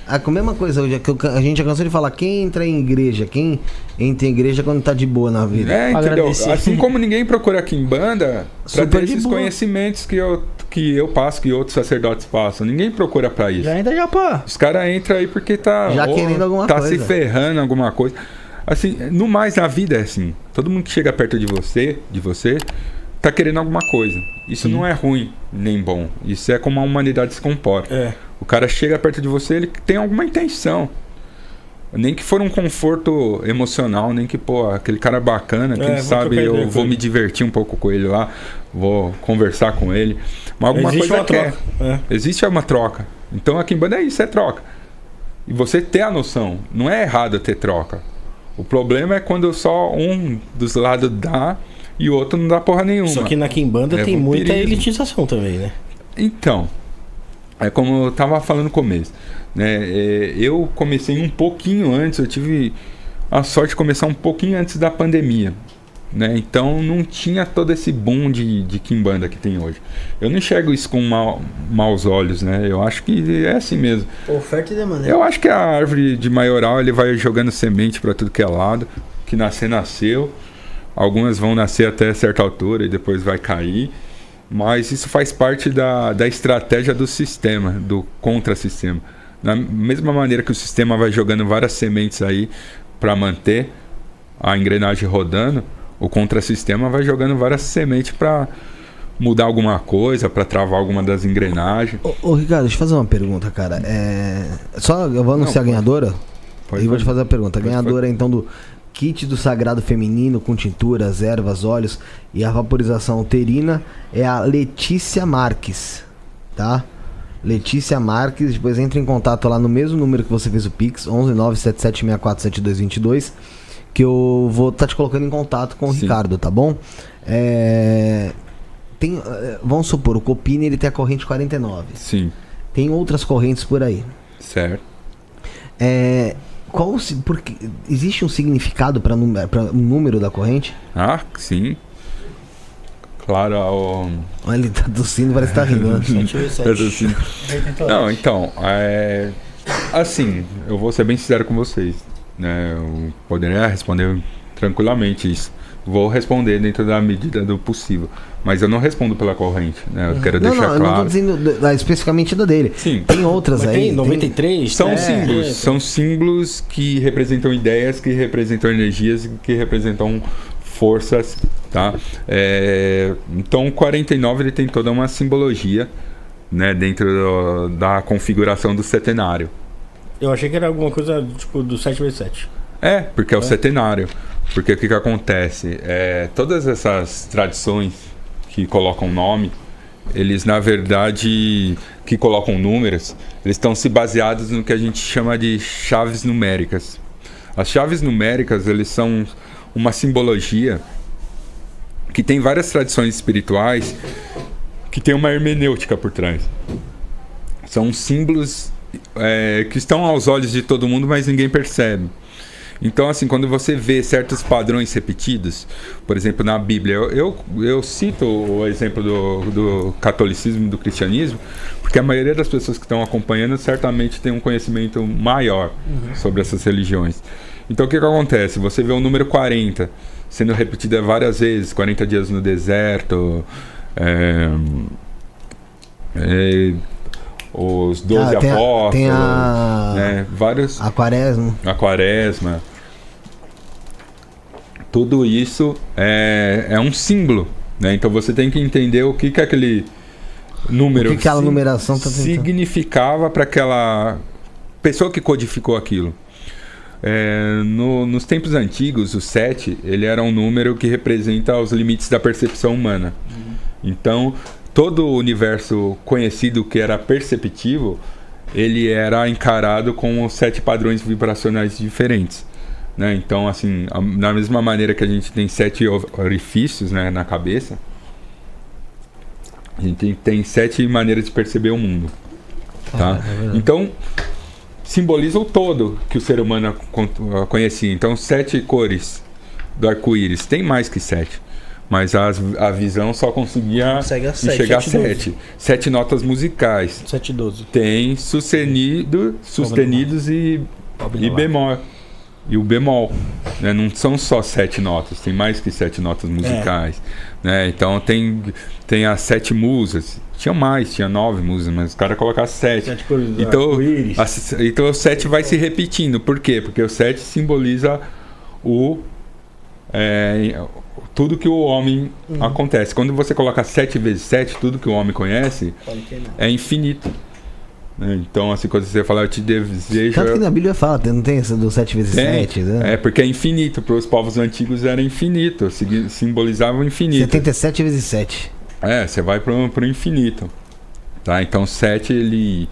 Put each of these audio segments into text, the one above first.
A mesma coisa hoje, a gente já cansou de falar, quem entra em igreja, quem entra em igreja quando tá de boa na vida. Entendeu? Agradecer. Assim como ninguém procura aqui em banda pra ter esses conhecimentos que eu passo, que outros sacerdotes passam. Ninguém procura pra isso. Já entra já, pá. Os caras entram aí porque tá querendo alguma tá coisa. se ferrando alguma coisa. Assim, no mais na vida é assim. Todo mundo que chega perto de você, tá querendo alguma coisa. Isso não é ruim nem bom. Isso é como a humanidade se comporta. O cara chega perto de você, ele tem alguma intenção. Nem que for um conforto emocional, nem que, aquele cara bacana, quem sabe eu vou me divertir um pouco com ele lá, vou conversar com ele. Mas alguma coisa quer. Existe uma troca. Então aqui em banda é isso, é troca. E você ter a noção, não é errado ter troca. O problema é quando só um dos lados dá e o outro não dá porra nenhuma. Só que na Kimbanda tem muita elitização também, né? Então, é como eu tava falando no começo, né? Eu comecei um pouquinho antes, eu tive a sorte de começar um pouquinho antes da pandemia, né? Então não tinha todo esse boom de Kimbanda que tem hoje. Eu não enxergo isso com maus olhos, né? Eu acho que é assim mesmo. Oferta e demanda. Eu acho que a árvore de maioral, ele vai jogando semente para tudo que é lado, que nasceu. Algumas vão nascer até certa altura e depois vai cair. Mas isso faz parte da estratégia do sistema, do contra-sistema. Da mesma maneira que o sistema vai jogando várias sementes aí para manter a engrenagem rodando, o contra-sistema vai jogando várias sementes para mudar alguma coisa, para travar alguma das engrenagens. Ô Ricardo, deixa eu fazer uma pergunta, cara. Só eu vou anunciar a ganhadora e vou te fazer a pergunta. A ganhadora então do kit do sagrado feminino com tinturas, ervas, óleos e a vaporização uterina é a Letícia Marques, tá? Letícia Marques, depois entre em contato lá no mesmo número que você fez o Pix, 11977647222, que eu vou estar te colocando em contato com o Ricardo, tá bom? Vamos supor, o Copini ele tem a corrente 49. Sim. Tem outras correntes por aí. Certo. Porque existe um significado para o número da corrente? Ah, sim. Claro. Olha, ele tá tossindo, parece que tá rindo. Não, então, assim, eu vou ser bem sincero com vocês, né? Eu poderia responder tranquilamente isso. Vou responder dentro da medida do possível. Mas eu não respondo pela corrente, né? Eu quero deixar claro. Eu não tô dizendo especificamente da dele. Sim. Tem outras aí. Tem 93. São símbolos. São símbolos que representam ideias, que representam energias, que representam forças, tá? Então o 49 ele tem toda uma simbologia, né? Dentro da configuração do setenário. Eu achei que era alguma coisa tipo do 7x7. Porque é o setenário. Porque o que acontece? Todas essas tradições que colocam nome, eles na verdade, que colocam números, eles estão se baseados no que a gente chama de chaves numéricas. As chaves numéricas, eles são uma simbologia que tem várias tradições espirituais que tem uma hermenêutica por trás. São símbolos que estão aos olhos de todo mundo, mas ninguém percebe. Então, assim, quando você vê certos padrões repetidos, por exemplo, na Bíblia, eu cito o exemplo do catolicismo e do cristianismo, porque a maioria das pessoas que estão acompanhando certamente tem um conhecimento maior sobre essas religiões. Então, o que acontece? Você vê o número 40 sendo repetido várias vezes, 40 dias no deserto, os 12 apóstolos, tem vários... A Quaresma. Tudo isso é um símbolo, né? Então você tem que entender o que aquele número... O que aquela numeração tá significava para aquela pessoa que codificou aquilo. Nos tempos antigos, o 7, ele era um número que representa os limites da percepção humana. Então, todo o universo conhecido que era perceptivo, ele era encarado com 7 padrões vibracionais diferentes, né? Então, assim, da mesma maneira que a gente tem 7 orifícios, né, na cabeça, a gente tem 7 maneiras de perceber o mundo, tá? Então, simboliza o todo que o ser humano conhecia. Então, 7 cores do arco-íris, tem mais que 7. mas a visão só conseguia Segue a sete, enxergar 7 e 12. 7. 7 notas musicais. 7 e 12. Tem sustenidos e bemol. E o bemol, né? Não são só 7 notas, tem mais que 7 notas musicais, né? Então tem as 7 musas. Tinha 9 musas, mas os caras colocaram 7. Então o 7 vai se repetindo. Por quê? Porque o 7 simboliza tudo que o homem acontece. Quando você coloca 7 vezes 7, tudo que o homem conhece é infinito. Então, assim, quando você fala, eu te desejo. Tanto que na Bíblia fala, não tem essa do 7 vezes 7, né? É, porque é infinito. Para os povos antigos era infinito. Simbolizava o infinito. 77 vezes 7. Você vai pro infinito. Tá? Então, 7, ele.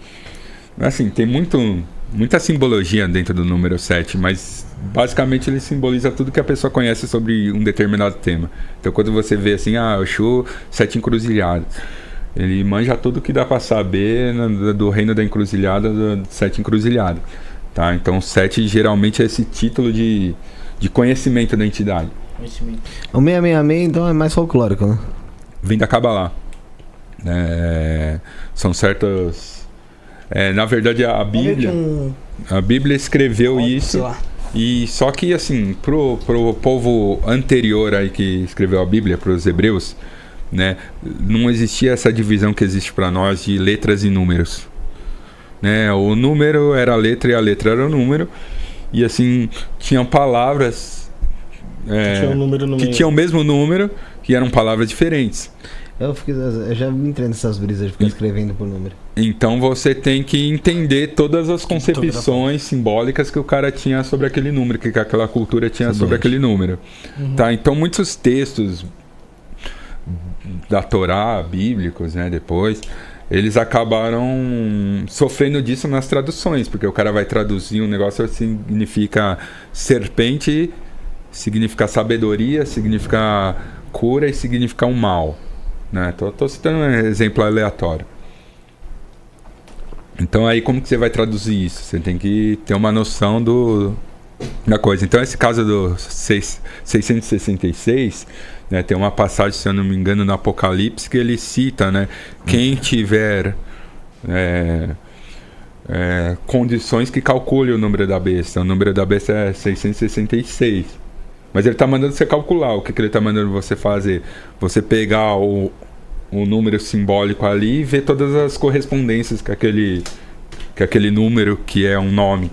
Assim, tem muita simbologia dentro do número 7, mas basicamente ele simboliza tudo que a pessoa conhece sobre um determinado tema. Então, quando você vê assim, Oxum, 7 encruzilhadas. Ele manja tudo que dá para saber do reino da encruzilhada, do 7 encruzilhadas. Tá? Então, 7 geralmente é esse título de conhecimento da entidade. O 666, então, é mais folclórico, né? Vem da Kabbalah. São certas... na verdade, a Bíblia escreveu isso. E só que, assim, pro povo anterior aí que escreveu a Bíblia, para os hebreus, né, não existia essa divisão que existe para nós de letras e números, né? O número era a letra e a letra era o número, e assim tinham palavras que tinham o mesmo número, que eram palavras diferentes. Eu já me entrei nessas brisas de ficar escrevendo por número. Então você tem que entender todas as concepções simbólicas que o cara tinha sobre aquele número, que aquela cultura tinha sobre aquele número. Tá? Então muitos textos da Torá, bíblicos, né, depois, eles acabaram sofrendo disso nas traduções, porque o cara vai traduzir um negócio que significa serpente, significa sabedoria, significa cura e significa um mal, né? Tô citando um exemplo aleatório. Então aí como que você vai traduzir isso? Você tem que ter uma noção da coisa. Então esse caso do 666, né, tem uma passagem, se eu não me engano, no Apocalipse, que ele cita, né, quem tiver condições que calcule o número da besta. O número da besta é 666. Mas ele está mandando você calcular. O que ele está mandando você fazer? Você pegar o número simbólico ali e ver todas as correspondências que aquele número, que é um nome,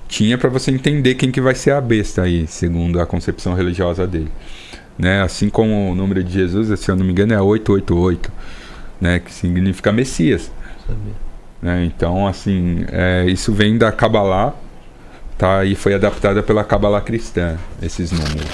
tinha, para você entender quem que vai ser a besta aí, segundo a concepção religiosa dele. Né? Assim como o número de Jesus, se eu não me engano, é 888, né? Que significa Messias. Né? Então, assim, isso vem da Kabbalah, tá? E foi adaptada pela Kabbalah cristã, esses números.